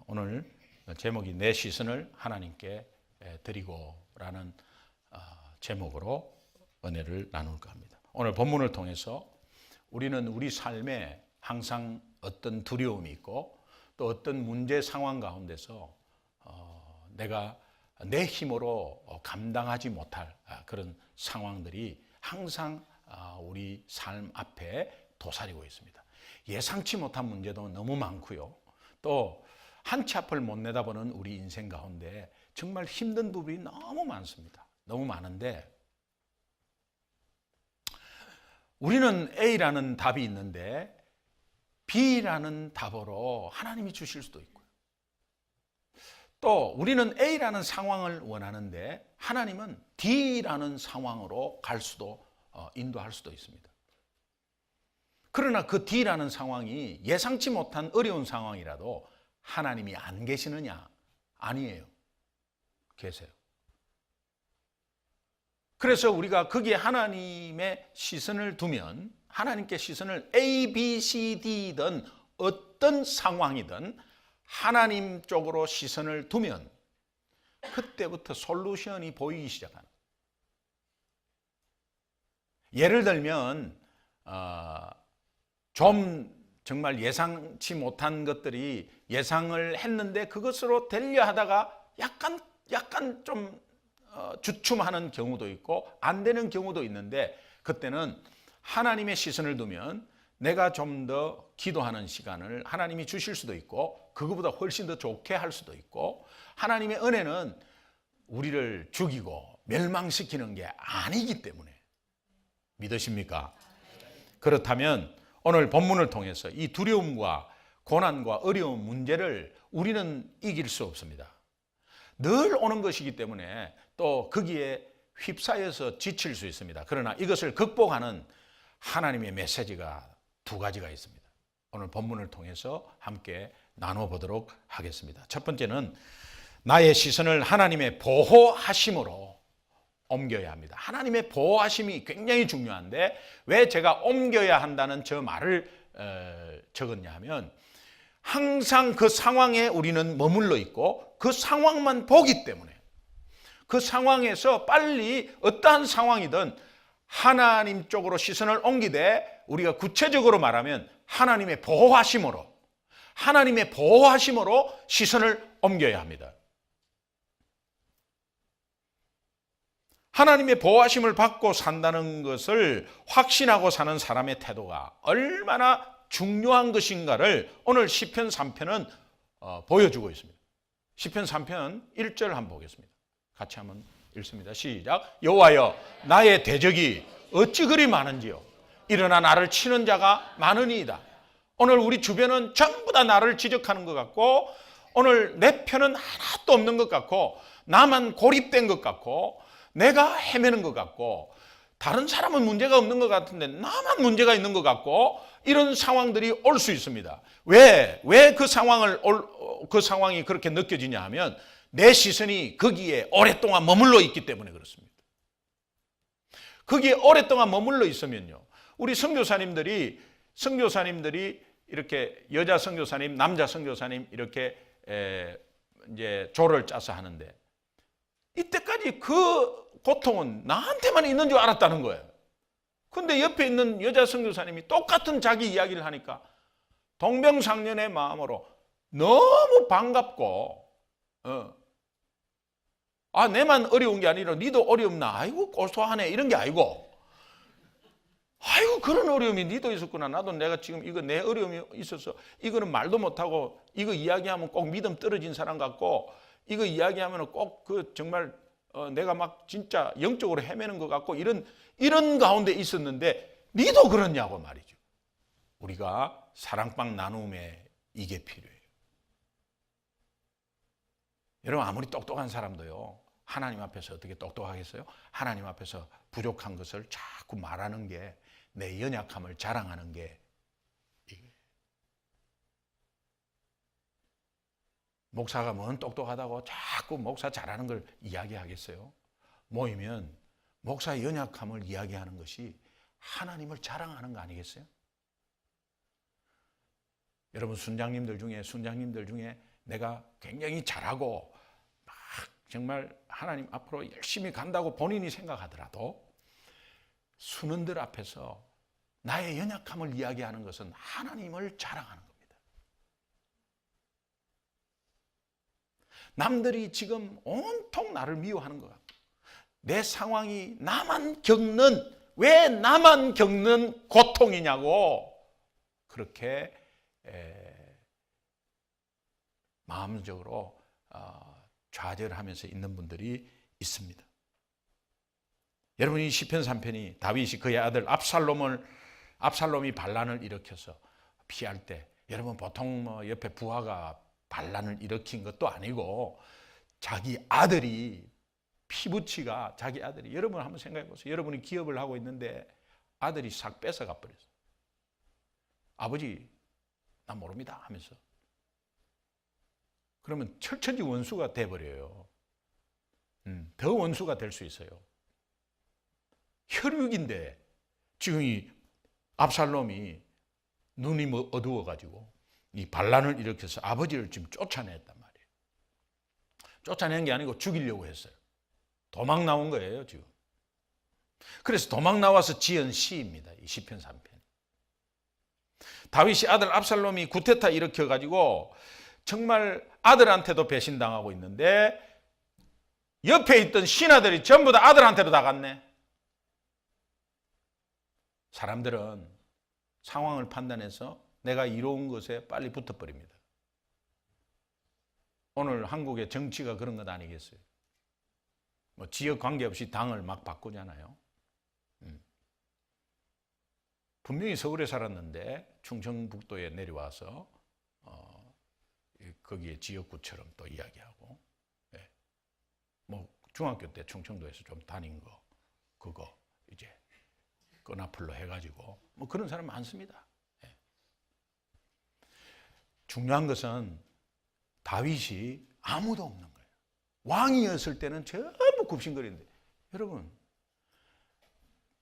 오늘 제목이 내 시선을 하나님께 드리고라는 제목으로 은혜를 나눌까 합니다. 오늘 본문을 통해서 우리는 우리 삶에 항상 어떤 두려움이 있고 또 어떤 문제 상황 가운데서 내가 내 힘으로 감당하지 못할 그런 상황들이 항상 우리 삶 앞에 도사리고 있습니다. 예상치 못한 문제도 너무 많고요. 또 한 치 앞을 못 내다보는 우리 인생 가운데 정말 힘든 부분이 너무 많습니다. 너무 많은데 우리는 A라는 답이 있는데 B라는 답으로 하나님이 주실 수도 있고요. 또 우리는 A라는 상황을 원하는데 하나님은 D라는 상황으로 갈 수도 인도할 수도 있습니다. 그러나 그 D라는 상황이 예상치 못한 어려운 상황이라도 하나님이 안 계시느냐? 아니에요. 계세요. 그래서 우리가 거기에 하나님의 시선을 두면 하나님께 시선을 A, B, C, D든 어떤 상황이든 하나님 쪽으로 시선을 두면 그때부터 솔루션이 보이기 시작하는. 예를 들면 좀 정말 예상치 못한 것들이 예상을 했는데 그것으로 되려 하다가 약간 좀 주춤하는 경우도 있고 안 되는 경우도 있는데 그때는 하나님의 시선을 두면 내가 좀 더 기도하는 시간을 하나님이 주실 수도 있고 그거보다 훨씬 더 좋게 할 수도 있고 하나님의 은혜는 우리를 죽이고 멸망시키는 게 아니기 때문에 믿으십니까? 그렇다면 오늘 본문을 통해서 이 두려움과 고난과 어려운 문제를 우리는 이길 수 없습니다. 늘 오는 것이기 때문에 또 거기에 휩싸여서 지칠 수 있습니다. 그러나 이것을 극복하는 하나님의 메시지가 두 가지가 있습니다. 오늘 본문을 통해서 함께 나눠보도록 하겠습니다. 첫 번째는 나의 시선을 하나님의 보호하심으로 옮겨야 합니다. 하나님의 보호하심이 굉장히 중요한데 왜 제가 옮겨야 한다는 저 말을 적었냐 하면 항상 그 상황에 우리는 머물러 있고 그 상황만 보기 때문에 그 상황에서 빨리 어떠한 상황이든 하나님 쪽으로 시선을 옮기되 우리가 구체적으로 말하면 하나님의 보호하심으로 시선을 옮겨야 합니다. 하나님의 보호하심을 받고 산다는 것을 확신하고 사는 사람의 태도가 얼마나 중요한 것인가를 오늘 시편 3편은 보여주고 있습니다. 시편 3편 1절 한번 보겠습니다. 같이 한번 읽습니다. 시작. 여호와여 나의 대적이 어찌 그리 많은지요. 일어나 나를 치는 자가 많으니이다. 오늘 우리 주변은 전부 다 나를 지적하는 것 같고 오늘 내 편은 하나도 없는 것 같고 나만 고립된 것 같고 내가 헤매는 것 같고 다른 사람은 문제가 없는 것 같은데 나만 문제가 있는 것 같고 이런 상황들이 올 수 있습니다. 왜 그 상황이 그렇게 느껴지냐 하면 내 시선이 거기에 오랫동안 머물러 있기 때문에 그렇습니다. 거기에 오랫동안 머물러 있으면요. 우리 선교사님들이 이렇게 여자 선교사님, 남자 선교사님 이렇게 이제 조를 짜서 하는데 이때까지 그 고통은 나한테만 있는 줄 알았다는 거예요. 근데 옆에 있는 여자 선교사님이 똑같은 자기 이야기를 하니까 동병상련의 마음으로 너무 반갑고 내만 어려운 게 아니라 니도 어렵나? 아이고 고소하네 이런 게 아니고 아이고 그런 어려움이 니도 있었구나. 나도 내가 지금 이거 내 어려움이 있어서 이거는 말도 못하고 이거 이야기하면 꼭 믿음 떨어진 사람 같고 이거 이야기하면 꼭 그 정말 내가 막 진짜 영적으로 헤매는 것 같고 이런 가운데 있었는데 니도 그렇냐고 말이죠. 우리가 사랑방 나눔에 이게 필요해요. 여러분 아무리 똑똑한 사람도요. 하나님 앞에서 어떻게 똑똑하겠어요? 하나님 앞에서 부족한 것을 자꾸 말하는 게 내 연약함을 자랑하는 게 목사가 뭔 똑똑하다고 자꾸 목사 잘하는 걸 이야기하겠어요? 모이면 목사의 연약함을 이야기하는 것이 하나님을 자랑하는 거 아니겠어요? 여러분 순장님들 중에 내가 굉장히 잘하고 막 정말 하나님 앞으로 열심히 간다고 본인이 생각하더라도 순원들 앞에서 나의 연약함을 이야기하는 것은 하나님을 자랑하는 겁니다. 남들이 지금 온통 나를 미워하는 것 같고 내 상황이 왜 나만 겪는 고통이냐고 그렇게 마음적으로 좌절하면서 있는 분들이 있습니다. 여러분, 이 시편 3편이 다윗이 그의 아들 압살롬이 반란을 일으켜서 피할 때, 여러분 보통 뭐 옆에 부하가 반란을 일으킨 것도 아니고 자기 아들이 피부치가 자기 아들이, 여러분 한번 생각해 보세요. 여러분이 기업을 하고 있는데 아들이 싹 뺏어가 버렸어요. 아버지 나 모릅니다 하면서. 그러면 철천지 원수가 돼버려요. 더 원수가 될 수 있어요. 혈육인데 지금 이 압살롬이 눈이 어두워가지고 이 반란을 일으켜서 아버지를 지금 쫓아냈단 말이에요. 쫓아낸 게 아니고 죽이려고 했어요. 도망 나온 거예요 지금. 그래서 도망 나와서 지은 시입니다. 이 시편 3편. 다윗이 아들 압살롬이 구테타 일으켜가지고 정말 아들한테도 배신당하고 있는데 옆에 있던 신하들이 전부 다 아들한테로 다 갔네. 사람들은 상황을 판단해서 내가 이로운 것에 빨리 붙어버립니다. 오늘 한국의 정치가 그런 것 아니겠어요? 뭐 지역 관계없이 당을 막 바꾸잖아요. 분명히 서울에 살았는데 충청북도에 내려와서 거기에 지역구처럼 또 이야기하고, 뭐 중학교 때 충청도에서 좀 다닌 거 그거 이제 끈앞으로 해가지고 뭐 그런 사람 많습니다. 중요한 것은 다윗이 아무도 없는 거예요. 왕이었을 때는 전부 굽신거리는데, 여러분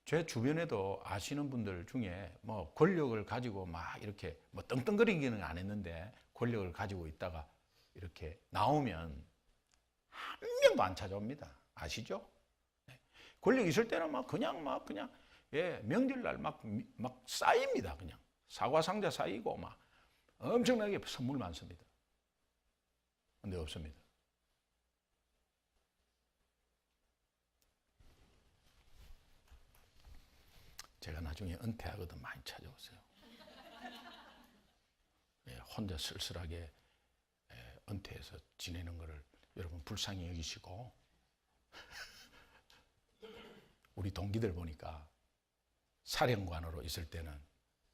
제 주변에도 아시는 분들 중에 뭐 권력을 가지고 막 이렇게 뭐 떵떵거리기는 안 했는데 권력을 가지고 있다가 이렇게 나오면 한 명도 안 찾아옵니다. 아시죠? 권력 있을 때는 그냥 명절날 막 쌓입니다. 그냥 사과 상자 쌓이고 막 엄청나게 선물 많습니다. 근데 없습니다. 제가 나중에 은퇴하거든 많이 찾아오세요. 혼자 쓸쓸하게 은퇴해서 지내는 것을 여러분 불쌍히 여기시고 우리 동기들 보니까 사령관으로 있을 때는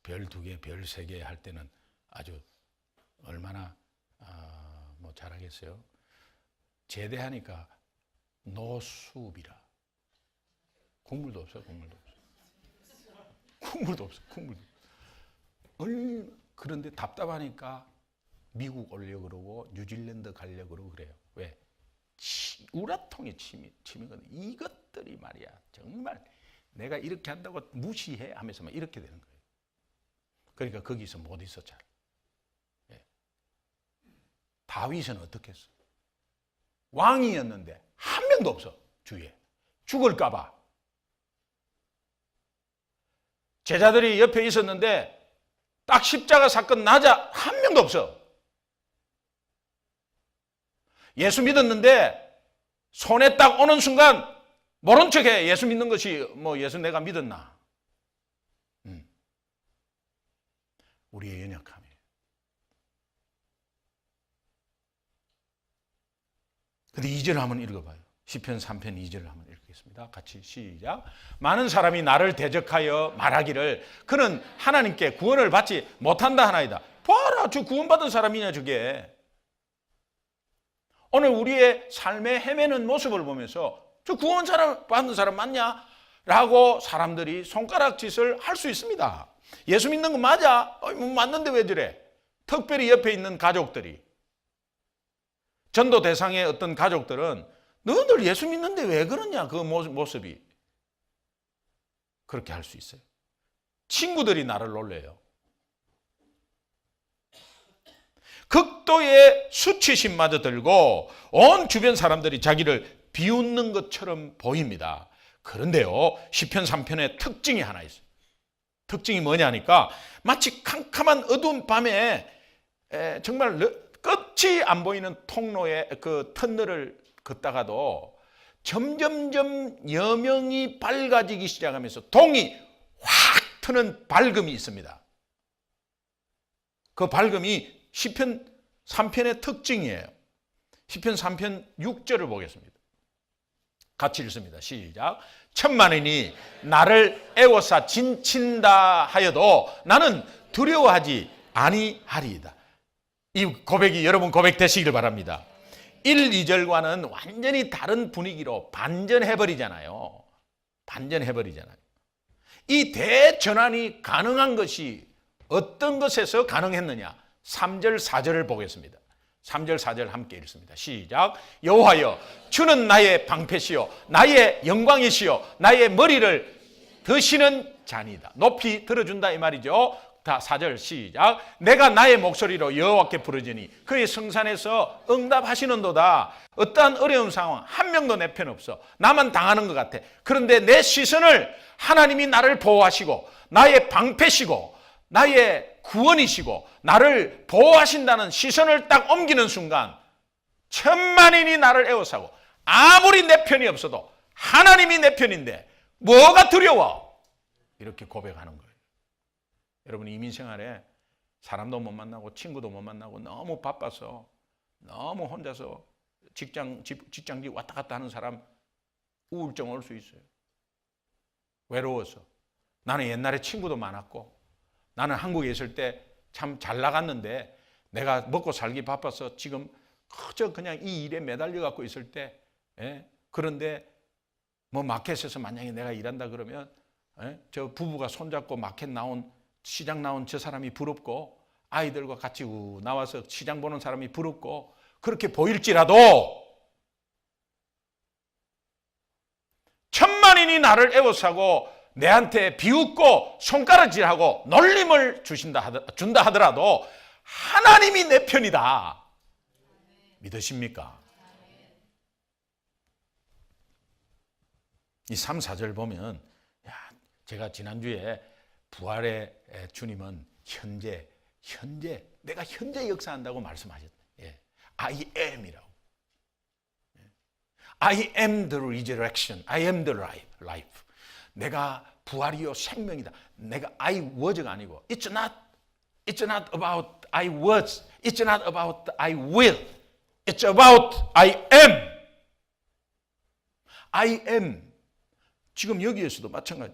별 2개, 별 3개 할 때는 아주 얼마나 뭐 잘하겠어요. 제대하니까 노수비라. 국물도 없어, 국물도 없어. 국물도 없어, 국물도. 그런데 답답하니까 미국 오려고 그러고 뉴질랜드 가려고 그러고 그래요. 왜? 우라통에 침이거든. 이것들이 말이야. 정말 내가 이렇게 한다고 무시해 하면서 막 이렇게 되는 거예요. 그러니까 거기서 못 있어 잘. 다윗은 어떻게 했어? 왕이었는데 한 명도 없어 주위에. 죽을까 봐. 제자들이 옆에 있었는데 딱 십자가 사건 나자 한 명도 없어. 예수 믿었는데 손에 딱 오는 순간 모른 척해. 예수 믿는 것이 뭐 예수 내가 믿었나. 우리의 연약함이에요. 근데 2절 한번 읽어봐요. 시편 3편 2절을 한번 읽겠습니다. 같이 시작. 많은 사람이 나를 대적하여 말하기를 그는 하나님께 구원을 받지 못한다 하나이다. 봐라, 저 구원받은 사람이냐 저게. 오늘 우리의 삶에 헤매는 모습을 보면서 저 구원 받는 사람 맞냐? 라고 사람들이 손가락짓을 할 수 있습니다. 예수 믿는 거 맞아? 맞는데 왜 저래? 특별히 옆에 있는 가족들이, 전도 대상의 어떤 가족들은 너희들 예수 믿는데 왜 그러냐? 그 모습이. 그렇게 할 수 있어요. 친구들이 나를 놀려요. 극도의 수치심마저 들고 온 주변 사람들이 자기를 비웃는 것처럼 보입니다. 그런데요, 시편 3편의 특징이 하나 있어요. 특징이 뭐냐니까 마치 캄캄한 어두운 밤에 정말 끝이 안 보이는 통로에 그 터널을 걷다가도 점점점 여명이 밝아지기 시작하면서 동이 확 트는 밝음이 있습니다. 그 밝음이 시편 3편의 특징이에요. 시편 3편 6절을 보겠습니다. 같이 읽습니다. 시작. 천만인이 나를 애워싸 진친다 하여도 나는 두려워하지 아니하리이다. 이 고백이 여러분 고백 되시길 바랍니다. 1, 2절과는 완전히 다른 분위기로 반전해버리잖아요. 이 대전환이 가능한 것이 어떤 것에서 가능했느냐? 3절, 4절을 보겠습니다. 3절, 4절 함께 읽습니다. 시작. 여호와여, 주는 나의 방패시요 나의 영광이시요 나의 머리를 드시는 자니다. 높이 들어준다 이 말이죠. 다 4절 시작. 내가 나의 목소리로 여호와께 부르짖으니 그의 성산에서 응답하시는도다. 어떠한 어려운 상황 한 명도 내 편 없어. 나만 당하는 것 같아. 그런데 내 시선을 하나님이 나를 보호하시고 나의 방패시고 나의 구원이시고 나를 보호하신다는 시선을 딱 옮기는 순간 천만인이 나를 에워싸고 아무리 내 편이 없어도 하나님이 내 편인데 뭐가 두려워? 이렇게 고백하는 거예요. 여러분 이민생활에 사람도 못 만나고 친구도 못 만나고 너무 바빠서 너무 혼자서 직장지 왔다 갔다 하는 사람 우울증 올 수 있어요. 외로워서. 나는 옛날에 친구도 많았고 나는 한국에 있을 때 참 잘 나갔는데 내가 먹고 살기 바빠서 지금 그저 그냥 이 일에 매달려 갖고 있을 때 그런데 뭐 마켓에서 만약에 내가 일한다 그러면 저 부부가 손잡고 마켓 나온 시장 나온 저 사람이 부럽고 아이들과 같이 나와서 시장 보는 사람이 부럽고 그렇게 보일지라도 천만인이 나를 에워싸고 내한테 비웃고 손가락질하고 놀림을 준다 하더라도 하나님이 내 편이다. 믿으십니까? 이 3, 4절 보면 제가 지난주에 부활의 주님은 현재 내가 현재 역사한다고 말씀하셨다. I am이라고. I am the resurrection. I am the life. 내가 부활이요 생명이다. 내가 I was가 아니고 It's not about I was. It's not about I will. It's about I am. I am. 지금 여기에서도 마찬가지.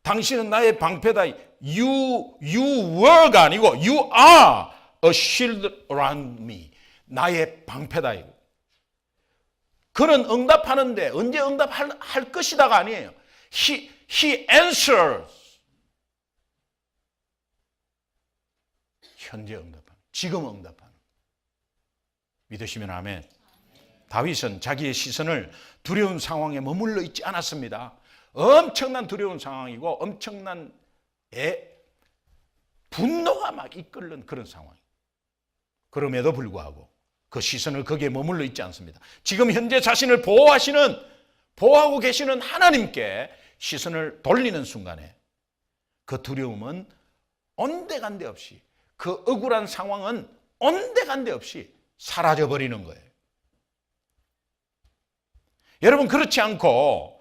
당신은 나의 방패다. You were가 아니고 You are a shield around me. 나의 방패다. 그는 응답하는데 언제 응답할 것이다가 아니에요. He answers. 현재 응답하는, 지금 응답하는. 믿으시면 아멘. 다윗은 자기의 시선을 두려운 상황에 머물러 있지 않았습니다. 엄청난 두려운 상황이고 엄청난 분노가 막 이끌는 그런 상황. 그럼에도 불구하고 그 시선을 거기에 머물러 있지 않습니다. 지금 현재 자신을 보호하고 계시는 하나님께 시선을 돌리는 순간에 그 두려움은 온데간데 없이, 그 억울한 상황은 온데간데 없이 사라져버리는 거예요. 여러분 그렇지 않고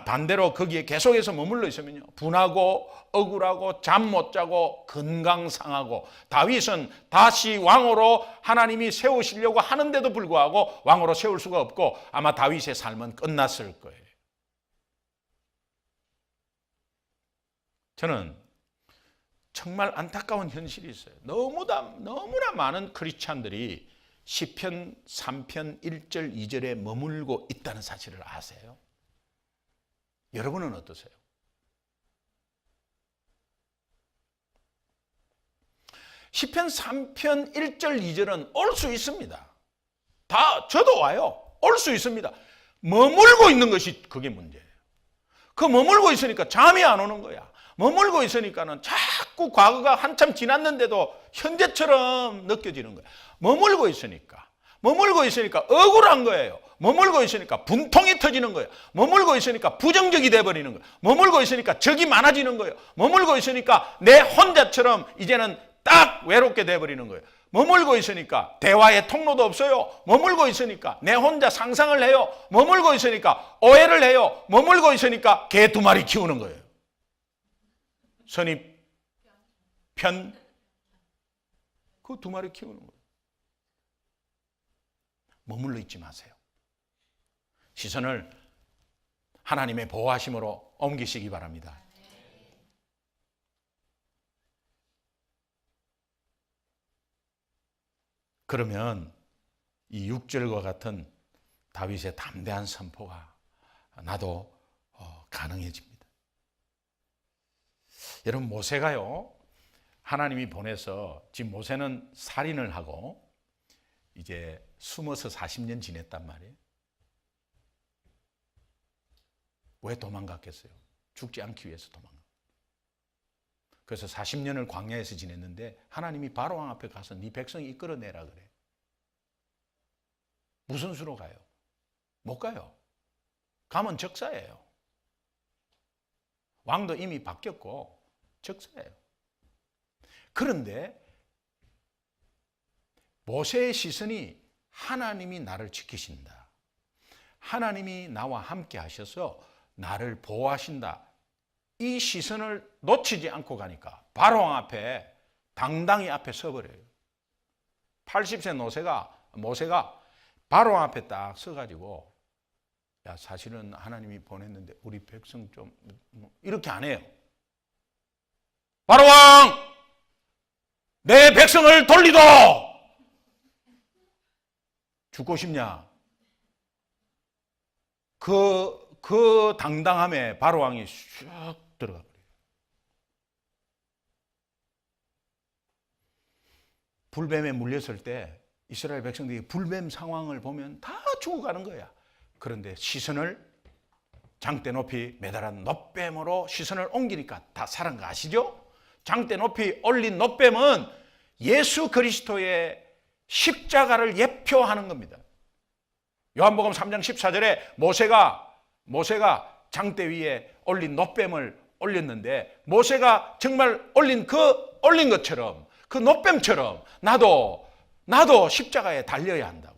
반대로 거기에 계속해서 머물러 있으면요, 분하고 억울하고 잠 못 자고 건강 상하고, 다윗은 다시 왕으로 하나님이 세우시려고 하는데도 불구하고 왕으로 세울 수가 없고 아마 다윗의 삶은 끝났을 거예요. 저는 정말 안타까운 현실이 있어요. 너무나 많은 크리스찬들이 시편 3편 1절 2절에 머물고 있다는 사실을 아세요? 여러분은 어떠세요? 시편 3편 1절 2절은 올 수 있습니다. 저도 와요. 올 수 있습니다. 머물고 있는 것이 그게 문제예요. 그 머물고 있으니까 잠이 안 오는 거야. 머물고 있으니까는 자꾸 과거가 한참 지났는데도 현재처럼 느껴지는 거예요. 머물고 있으니까 억울한 거예요. 머물고 있으니까 분통이 터지는 거예요. 머물고 있으니까 부정적이 돼버리는 거예요. 머물고 있으니까 적이 많아지는 거예요. 머물고 있으니까 내 혼자처럼 이제는 딱 외롭게 돼버리는 거예요. 머물고 있으니까 대화의 통로도 없어요. 머물고 있으니까 내 혼자 상상을 해요. 머물고 있으니까 오해를 해요. 머물고 있으니까 개 2마리 키우는 거예요. 선입, 편, 그 2마리 키우는 거예요. 머물러 있지 마세요. 시선을 하나님의 보호하심으로 옮기시기 바랍니다. 그러면 이 6절과 같은 다윗의 담대한 선포가 나도 가능해집니다. 여러분, 모세가요, 하나님이 보내서 지금 모세는 살인을 하고 이제 숨어서 40년 지냈단 말이에요. 왜 도망갔겠어요? 죽지 않기 위해서 도망갔어요. 그래서 40년을 광야에서 지냈는데 하나님이 바로왕 앞에 가서 네 백성이 이끌어내라 그래. 무슨 수로 가요? 못 가요. 가면 적사예요. 왕도 이미 바뀌었고 적사예요. 그런데 모세의 시선이 하나님이 나를 지키신다. 하나님이 나와 함께 하셔서 나를 보호하신다. 이 시선을 놓치지 않고 가니까 바로왕 앞에 당당히 앞에 서버려요. 80세 모세가 바로왕 앞에 딱 서가지고 야, 사실은 하나님이 보냈는데 우리 백성 좀 이렇게 안 해요. 바로왕, 내 백성을 돌리도. 죽고 싶냐? 그 당당함에 바로왕이 슉 들어가 버려요. 불뱀에 물렸을 때 이스라엘 백성들이 불뱀 상황을 보면 다 죽어가는 거야. 그런데 시선을 장대 높이 매달한 놋뱀으로 시선을 옮기니까 다 살은 거 아시죠? 장대 높이 올린 놋뱀은 예수 그리스도의 십자가를 예표하는 겁니다. 요한복음 3장 14절에 모세가 장대 위에 올린 놋뱀을 올렸는데 모세가 정말 올린 것처럼 그 놋뱀처럼 나도 십자가에 달려야 한다고.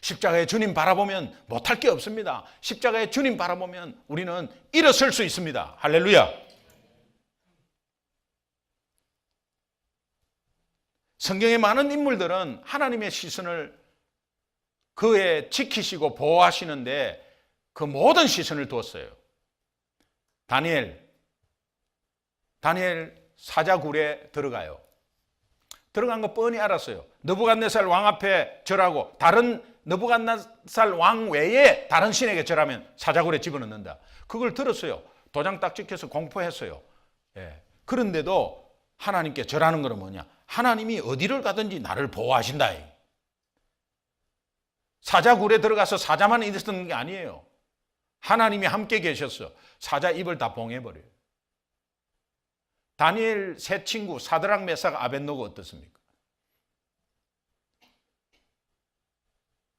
십자가의 주님 바라보면 못할 게 없습니다. 십자가의 주님 바라보면 우리는 일어설 수 있습니다. 할렐루야. 성경의 많은 인물들은 하나님의 시선을 그에 지키시고 보호하시는데 그 모든 시선을 두었어요. 다니엘 사자굴에 들어가요. 들어간 거 뻔히 알았어요. 느부갓네살 왕 앞에 절하고 다른 느부갓네살 왕 외에 다른 신에게 절하면 사자굴에 집어넣는다. 그걸 들었어요. 도장 딱 찍혀서 공포했어요. 예. 그런데도 하나님께 절하는 거는 뭐냐? 하나님이 어디를 가든지 나를 보호하신다. 사자굴에 들어가서 사자만 있었던 게 아니에요. 하나님이 함께 계셨어. 사자 입을 다 봉해버려요. 다니엘 세 친구 사드락 메삭 아벳노고 어떻습니까?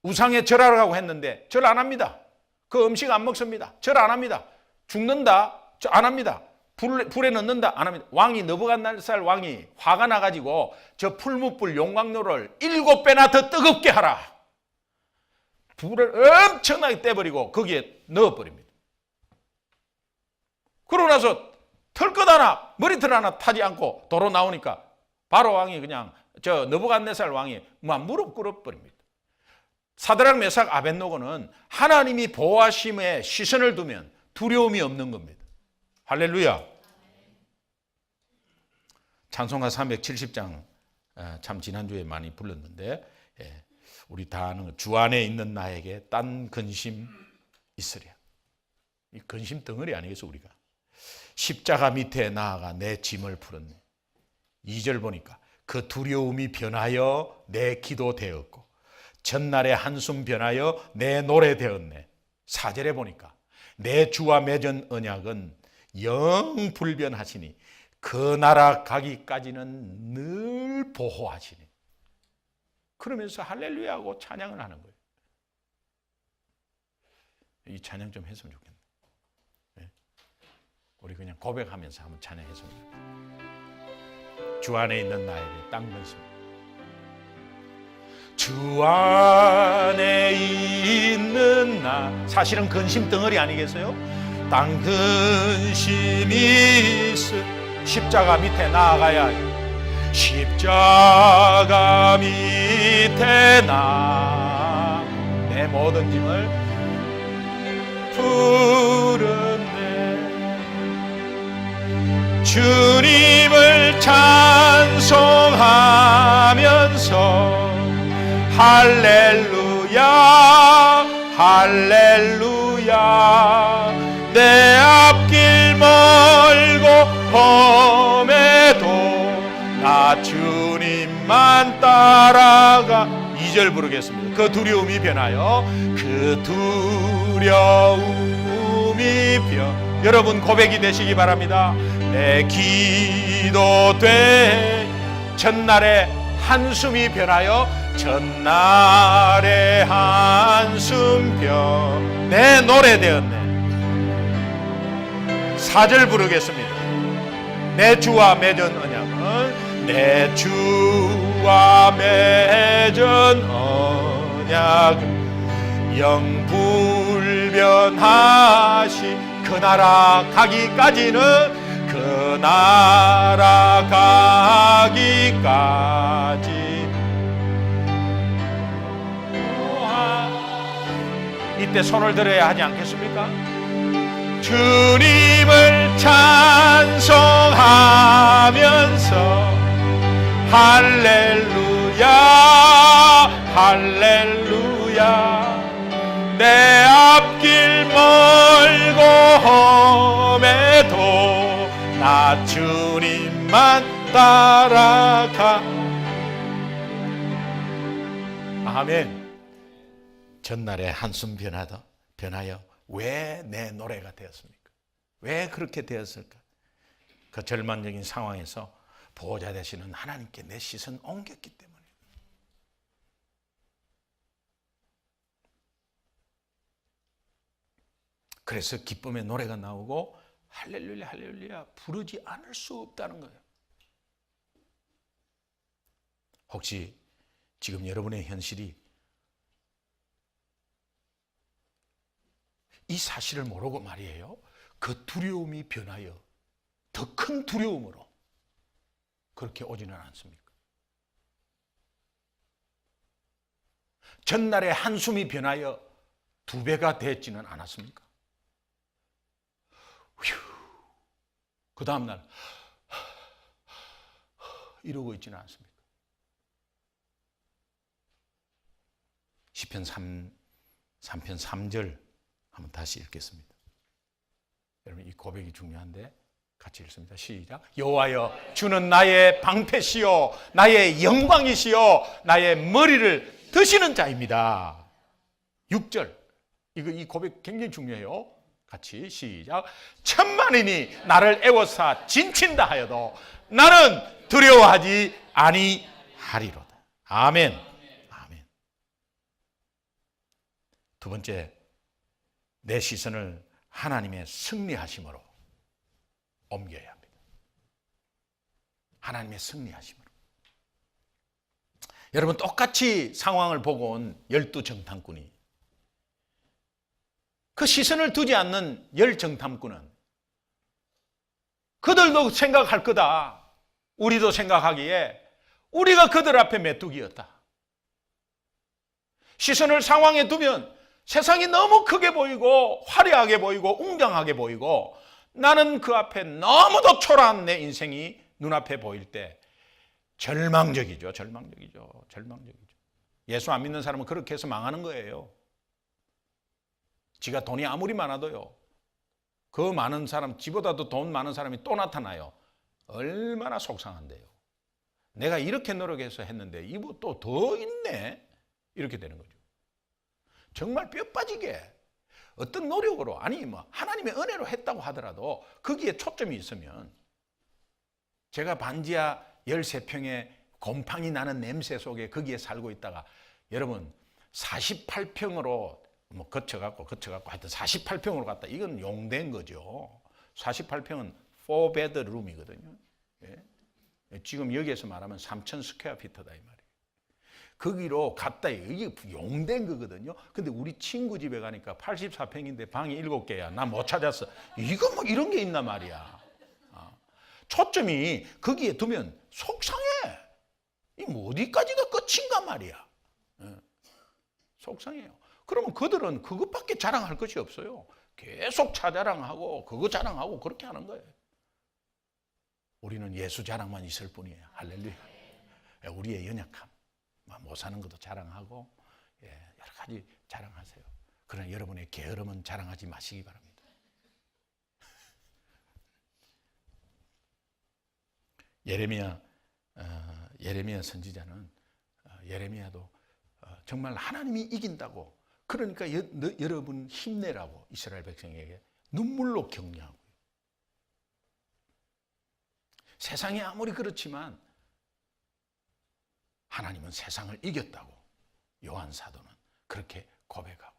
우상에 절하라고 했는데 절 안 합니다. 그 음식 안 먹습니다. 절 안 합니다. 죽는다? 안 합니다. 불에 넣는다? 안 합니다. 왕이 느부갓네살 왕이 화가 나가지고 저 풀무불 용광로를 7배나 더 뜨겁게 하라. 불을 엄청나게 떼버리고 거기에 넣어버립니다. 그러고 나서 털끝 하나, 머리털 하나 타지 않고 도로 나오니까 바로 왕이 그냥 저 느부갓네살 왕이 무릎 꿇어버립니다. 사드락 메삭 아벳노고는 하나님이 보호하심에 시선을 두면 두려움이 없는 겁니다. 할렐루야. 찬송가 370장 참 지난주에 많이 불렀는데 우리 다 아는 주 안에 있는 나에게 딴 근심 있으랴. 이 근심 덩어리 아니겠어 우리가. 십자가 밑에 나아가 내 짐을 풀었네. 2절 보니까 그 두려움이 변하여 내 기도 되었고 전날의 한숨 변하여 내 노래 되었네. 4절에 보니까 내 주와 맺은 언약은 영 불변하시니 그 나라 가기까지는 늘 보호하시니. 그러면서 할렐루야하고 찬양을 하는 거예요. 이 찬양 좀 했으면 좋겠네. 네? 우리 그냥 고백하면서 한번 찬양했으면 좋겠네. 주 안에 있는 나에게 땅 근심. 주 안에 있는 나. 사실은 근심 덩어리 아니겠어요? 땅 근심이 있어. 십자가 밑에 나아가야 해. 십자가 밑에 나 내 모든 짐을 푸른네. 주님을 찬송하면서 할렐루야 할렐루야. 내 앞길 멀고 험해도 나 주님만 따라가. 2절 부르겠습니다. 그 두려움이 변하여 그 두려움이 여러분 고백이 되시기 바랍니다. 내 기도돼 전날의 한숨이 변하여 전날의 한숨 내 노래 되었네. 4절 부르겠습니다. 내 주와 맺은 언약은 내 주와 맺은 언약은 영불변하시. 그 나라 가기까지는 그 나라 가기까지. 이때 손을 들어야 하지 않겠습니까? 주님을 찬송하면서 할렐루야 할렐루야. 내 앞길 멀고 험해도 나 주님만 따라가. 아멘. 전날에 한숨 변하여 왜 내 노래가 되었습니까? 왜 그렇게 되었을까? 그 절망적인 상황에서 보호자 되시는 하나님께 내 시선 옮겼기 때문에. 그래서 기쁨의 노래가 나오고 할렐루야 할렐루야 부르지 않을 수 없다는 거예요. 혹시 지금 여러분의 현실이 이 사실을 모르고 말이에요, 그 두려움이 변하여 더 큰 두려움으로 그렇게 오지는 않습니까? 전날의 한숨이 변하여 2배가 됐지는 않았습니까? 휴, 그 다음날 이러고 있지는 않습니까? 시편 3편 3절 한번 다시 읽겠습니다. 여러분 이 고백이 중요한데 같이 읽습니다. 시작. 여호와여 주는 나의 방패시요 나의 영광이시요 나의 머리를 드시는 자입니다. 6절 이 고백 굉장히 중요해요. 같이 시작. 천만인이 나를 애워싸 진친다 하여도 나는 두려워하지 아니하리로다. 아멘. 아멘. 두 번째, 내 시선을 하나님의 승리하심으로 옮겨야 합니다. 하나님의 승리하심으로. 여러분 똑같이 상황을 보고 온 12정탐꾼이 그 시선을 두지 않는 10정탐꾼은 그들도 생각할 거다. 우리도 생각하기에 우리가 그들 앞에 메뚜기였다. 시선을 상황에 두면 세상이 너무 크게 보이고 화려하게 보이고 웅장하게 보이고 나는 그 앞에 너무도 초라한 내 인생이 눈앞에 보일 때 절망적이죠. 예수 안 믿는 사람은 그렇게 해서 망하는 거예요. 지가 돈이 아무리 많아도요, 그 많은 사람, 지보다도 돈 많은 사람이 또 나타나요. 얼마나 속상한데요. 내가 이렇게 노력해서 했는데 이거 또 더 있네, 이렇게 되는 거죠. 정말 뼈 빠지게 어떤 노력으로 아니 뭐 하나님의 은혜로 했다고 하더라도 거기에 초점이 있으면 제가 반지하 13평에 곰팡이 나는 냄새 속에 거기에 살고 있다가 여러분 48평으로 뭐 거쳐갖고 하여튼 48평으로 갔다. 이건 용된 거죠. 48평은 4bed 룸이거든요. 예? 지금 여기에서 말하면 3,000 스퀘어 피터다 이 말이에요. 거기로 갔다. 이게 용된 거거든요. 근데 우리 친구 집에 가니까 84평인데 방이 7개야. 나 못 찾았어. 이거 뭐 이런 게 있나 말이야. 초점이 거기에 두면 속상해. 이 뭐 어디까지가 끝인가 말이야. 속상해요. 그러면 그들은 그것밖에 자랑할 것이 없어요. 계속 자랑하고 그거 자랑하고 그렇게 하는 거예요. 우리는 예수 자랑만 있을 뿐이에요. 할렐루야. 우리의 연약함, 못 사는 것도 자랑하고 여러 가지 자랑하세요. 그러나 여러분의 게으름은 자랑하지 마시기 바랍니다. 예레미야 선지자는 예레미야도 정말 하나님이 이긴다고 그러니까 여러분 힘내라고 이스라엘 백성에게 눈물로 격려하고요. 세상이 아무리 그렇지만 하나님은 세상을 이겼다고 요한 사도는 그렇게 고백하고요.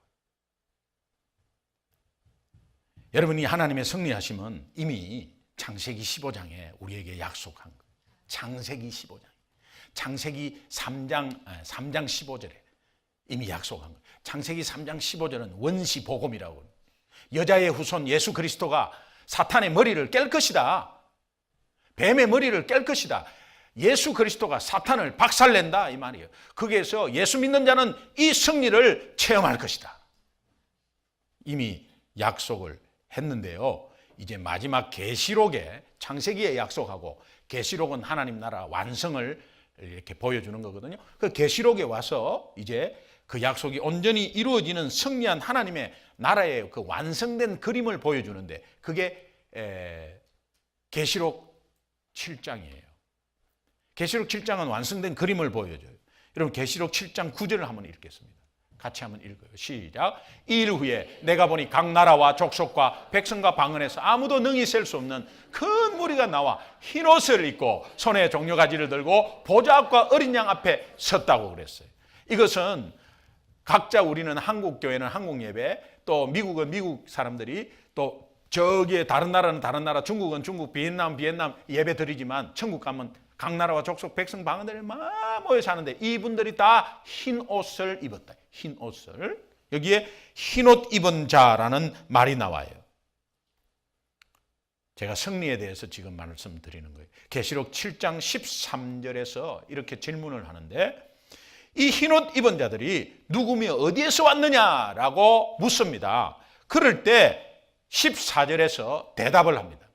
여러분이 하나님의 승리하심은 이미 창세기 15장에 우리에게 약속한 거예요. 창세기 15장. 창세기 3장 15절에 이미 약속한 거예요. 창세기 3장 15절은 원시 복음이라고 합니다. 여자의 후손 예수 그리스도가 사탄의 머리를 깰 것이다. 뱀의 머리를 깰 것이다. 예수 그리스도가 사탄을 박살낸다 이 말이에요. 거기에서 예수 믿는 자는 이 승리를 체험할 것이다. 이미 약속을 했는데요. 이제 마지막 계시록에 창세기에 약속하고 계시록은 하나님 나라 완성을 이렇게 보여주는 거거든요. 그 계시록에 와서 이제 그 약속이 온전히 이루어지는 승리한 하나님의 나라의 그 완성된 그림을 보여주는데 그게 계시록 7장이에요. 계시록 7장은 완성된 그림을 보여줘요. 여러분 계시록 7장 9절을 한번 읽겠습니다. 같이 한번 읽어요. 시작. 이 일 후에 내가 보니 각 나라와 족속과 백성과 방언에서 아무도 능히 셀 수 없는 큰 무리가 나와 흰 옷을 입고 손에 종려가지를 들고 보좌 앞과 어린 양 앞에 섰다고 그랬어요. 이것은 각자 우리는 한국 교회는 한국 예배, 또 미국은 미국 사람들이, 또 저기에 다른 나라는 다른 나라, 중국은 중국, 비엔남 예배 드리지만 천국 가면 각 나라와 족속 백성 방언들이 막 모여 사는데 이분들이 다 흰 옷을 입었다. 흰 옷을. 여기에 흰 옷 입은 자라는 말이 나와요. 제가 승리에 대해서 지금 말씀드리는 거예요. 계시록 7장 13절에서 이렇게 질문을 하는데 이 흰 옷 입은 자들이 누구며 어디에서 왔느냐라고 묻습니다. 그럴 때 14절에서 대답을 합니다.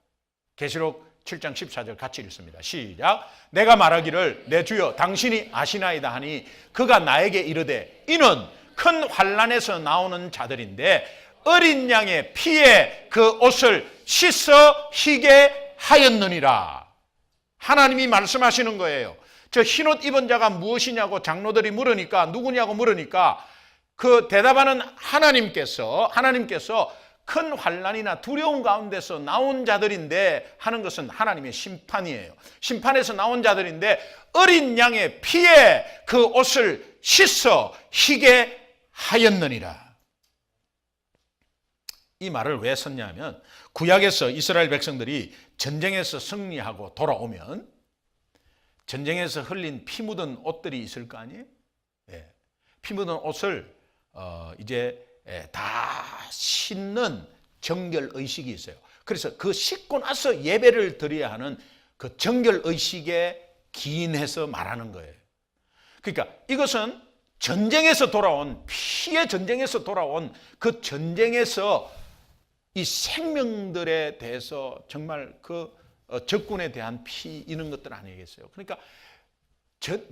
계시록 7장 14절 같이 읽습니다. 시작. 내가 말하기를 내 주여 당신이 아시나이다 하니 그가 나에게 이르되 이는 큰 환난에서 나오는 자들인데 어린 양의 피에 그 옷을 씻어 희게 하였느니라. 하나님이 말씀하시는 거예요. 저 흰옷 입은 자가 무엇이냐고 장로들이 물으니까, 누구냐고 물으니까 그 대답하는 하나님께서 큰 환난이나 두려움 가운데서 나온 자들인데 하는 것은 하나님의 심판이에요. 심판에서 나온 자들인데 어린 양의 피에 그 옷을 씻어 희게 하였느니라. 이 말을 왜 썼냐면 구약에서 이스라엘 백성들이 전쟁에서 승리하고 돌아오면 전쟁에서 흘린 피 묻은 옷들이 있을 거 아니에요? 예. 피 묻은 옷을 이제 다 씻는 정결 의식이 있어요. 그래서 그 씻고 나서 예배를 드려야 하는 그 정결 의식에 기인해서 말하는 거예요. 그러니까 이것은 전쟁에서 돌아온, 피의 전쟁에서 돌아온 그 전쟁에서 이 생명들에 대해서 정말 그 적군에 대한 피 이런 것들 아니겠어요? 그러니까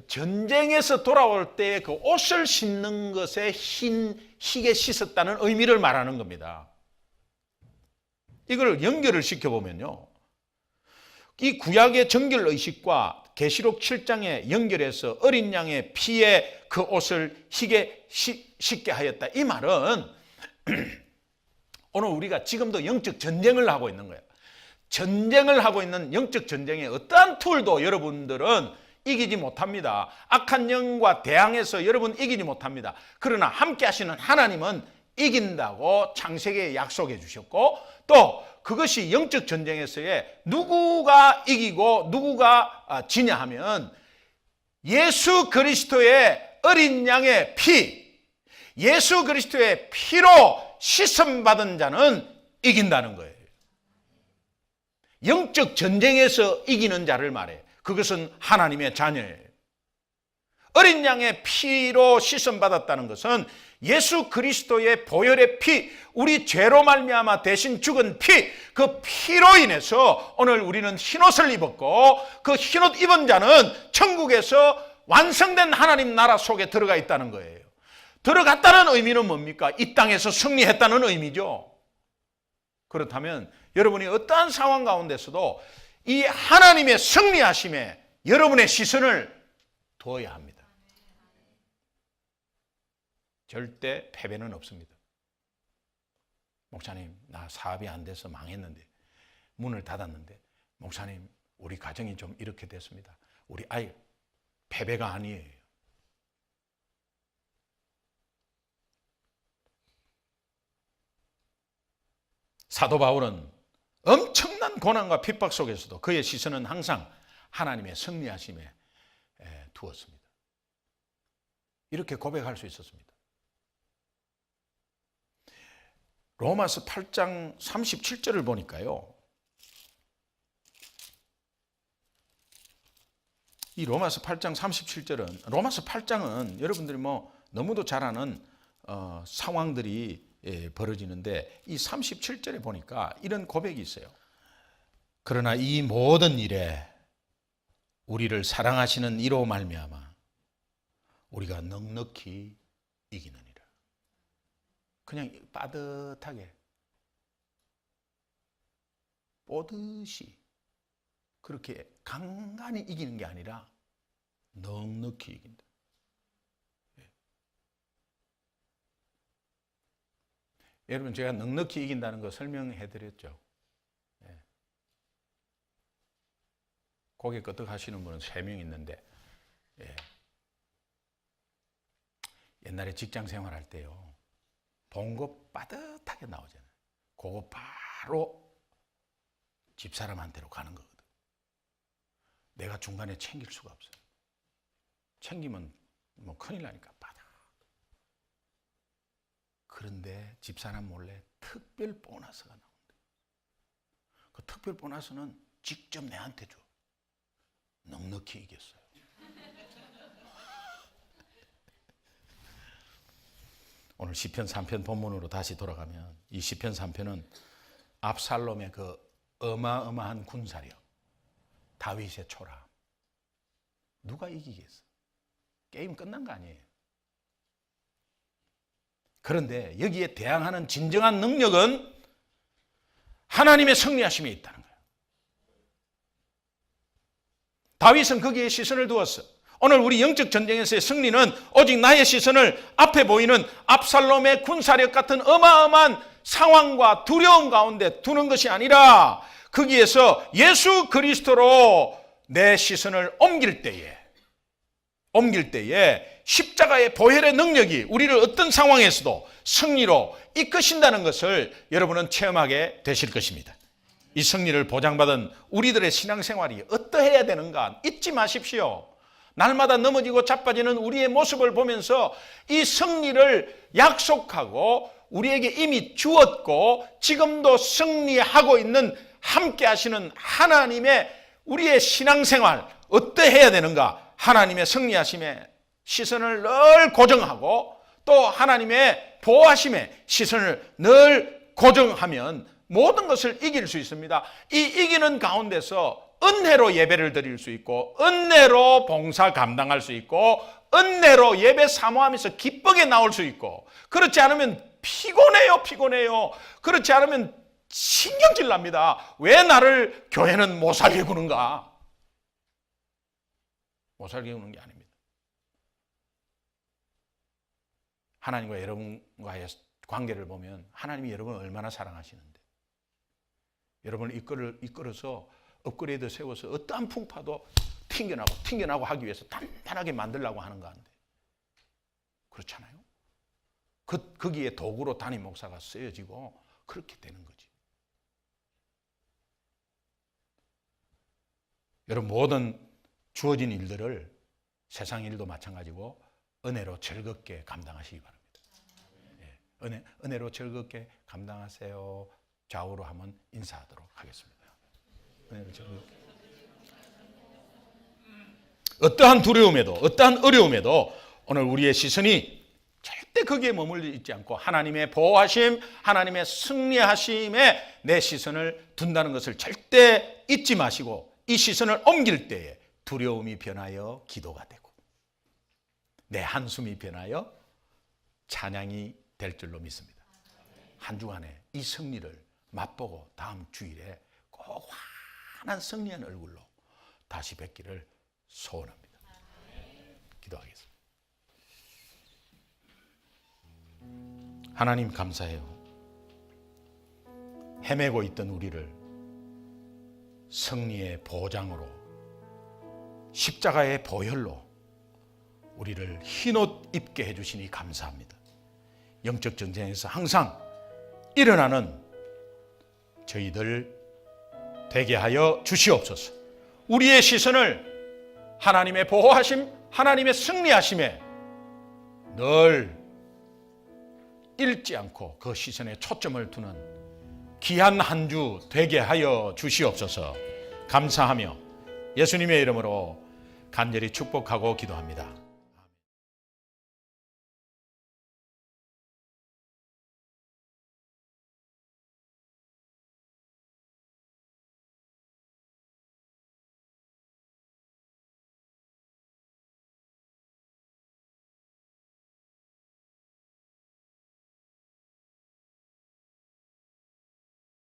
전쟁에서 돌아올 때 그 옷을 씻는 것에 희게 씻었다는 의미를 말하는 겁니다. 이걸 연결을 시켜보면요, 이 구약의 정결의식과 계시록 7장에 연결해서 어린 양의 피에 그 옷을 희게 씻게 하였다. 이 말은 오늘 우리가 지금도 영적 전쟁을 하고 있는 거예요. 전쟁을 하고 있는 영적 전쟁에 어떠한 툴도 여러분들은 이기지 못합니다. 악한 영과 대항해서 여러분 이기지 못합니다. 그러나 함께 하시는 하나님은 이긴다고 창세기에 약속해 주셨고, 또 그것이 영적 전쟁에서의 누구가 이기고 누구가 지냐 하면 예수 그리스도의 어린 양의 피, 예수 그리스도의 피로 씻음받은 자는 이긴다는 거예요. 영적 전쟁에서 이기는 자를 말해요. 그것은 하나님의 자녀예요. 어린 양의 피로 씻음받았다는 것은 예수 그리스도의 보혈의 피, 우리 죄로 말미암아 대신 죽은 피, 그 피로 인해서 오늘 우리는 흰옷을 입었고, 그 흰옷 입은 자는 천국에서 완성된 하나님 나라 속에 들어가 있다는 거예요. 들어갔다는 의미는 뭡니까? 이 땅에서 승리했다는 의미죠. 그렇다면 여러분이 어떠한 상황 가운데서도 이 하나님의 승리하심에 여러분의 시선을 두어야 합니다. 절대 패배는 없습니다. 목사님, 나 사업이 안 돼서 망했는데, 문을 닫았는데, 목사님, 우리 가정이 좀 이렇게 됐습니다. 우리 아이, 패배가 아니에요. 사도 바울은 엄청난 고난과 핍박 속에서도 그의 시선은 항상 하나님의 승리하심에 두었습니다. 이렇게 고백할 수 있었습니다. 로마서 8장 37절을 보니까요, 이 로마서 8장 37절은, 로마서 8장은 여러분들이 너무도 잘 아는 상황들이 벌어지는데, 이 37절에 보니까 이런 고백이 있어요. 그러나 이 모든 일에 우리를 사랑하시는 이로 말미암아 우리가 넉넉히 이기느니라. 그냥 빠듯하게 뽀듯이 그렇게 간간히 이기는 게 아니라 넉넉히 이긴다. 여러분, 제가 넉넉히 이긴다는 거 설명해 드렸죠. 고개 끄덕 하시는 분은 3명 있는데, 옛날에 직장 생활할 때요, 봉급 빠듯하게 나오잖아요. 그거 바로 집사람한테로 가는 거거든. 내가 중간에 챙길 수가 없어요. 챙기면 큰일 나니까 빠듯. 그런데 집사람 몰래 특별 보너스가 나온다. 그 특별 보너스는 직접 내한테 줘. 넉넉히 이겼어요. 오늘 시편 3편 본문으로 다시 돌아가면, 이 시편 3편은 압살롬의 그 어마어마한 군사력, 다윗의 초람, 누가 이기겠어? 게임 끝난 거 아니에요. 그런데 여기에 대항하는 진정한 능력은 하나님의 승리하심에 있다는 거예요. 다윗은 거기에 시선을 두었어. 오늘 우리 영적 전쟁에서의 승리는 오직 나의 시선을 앞에 보이는 압살롬의 군사력 같은 어마어마한 상황과 두려움 가운데 두는 것이 아니라, 거기에서 예수 그리스도로 내 시선을 옮길 때에 십자가의 보혈의 능력이 우리를 어떤 상황에서도 승리로 이끄신다는 것을 여러분은 체험하게 되실 것입니다. 이 승리를 보장받은 우리들의 신앙생활이 어떠해야 되는가 잊지 마십시오. 날마다 넘어지고 자빠지는 우리의 모습을 보면서 이 승리를 약속하고 우리에게 이미 주었고 지금도 승리하고 있는 함께 하시는 하나님의 우리의 신앙생활 어떠해야 되는가, 하나님의 승리하심에 시선을 늘 고정하고 또 하나님의 보호하심에 시선을 늘 고정하면 모든 것을 이길 수 있습니다. 이 이기는 가운데서 은혜로 예배를 드릴 수 있고, 은혜로 봉사 감당할 수 있고, 은혜로 예배 사모하면서 기쁘게 나올 수 있고, 그렇지 않으면 피곤해요. 그렇지 않으면 신경질 납니다. 왜 나를 교회는 못 살게 구는가? 못 살게 구는 게 아닙니다. 하나님과 여러분과의 관계를 보면 하나님이 여러분을 얼마나 사랑하시는데, 여러분을 이끌어서 업그레이드 세워서 어떠한 풍파도 튕겨나고 하기 위해서 단단하게 만들려고 하는 거 아닌데, 그렇잖아요. 거기에 도구로 담임 목사가 쓰여지고 그렇게 되는 거지. 여러분, 모든 주어진 일들을, 세상 일도 마찬가지고 은혜로 즐겁게 감당하시기 바랍니다. 은혜로 즐겁게 감당하세요. 좌우로 한번 인사하도록 하겠습니다. 은혜로 즐겁게. 어떠한 두려움에도, 어떠한 어려움에도 오늘 우리의 시선이 절대 거기에 머물러 있지 않고 하나님의 보호하심, 하나님의 승리하심에 내 시선을 둔다는 것을 절대 잊지 마시고, 이 시선을 옮길 때에 두려움이 변하여 기도가 되고 내 한숨이 변하여 찬양이 될 줄로 믿습니다. 한 주간에 이 승리를 맛보고 다음 주일에 꼭 환한 승리한 얼굴로 다시 뵙기를 소원합니다. 기도하겠습니다. 하나님, 감사해요. 헤매고 있던 우리를 승리의 보장으로, 십자가의 보혈로 우리를 흰옷 입게 해주시니 감사합니다. 영적 전쟁에서 항상 일어나는 저희들 되게 하여 주시옵소서. 우리의 시선을 하나님의 보호하심, 하나님의 승리하심에 늘 잃지 않고 그 시선에 초점을 두는 귀한 한 주 되게 하여 주시옵소서. 감사하며 예수님의 이름으로 간절히 축복하고 기도합니다.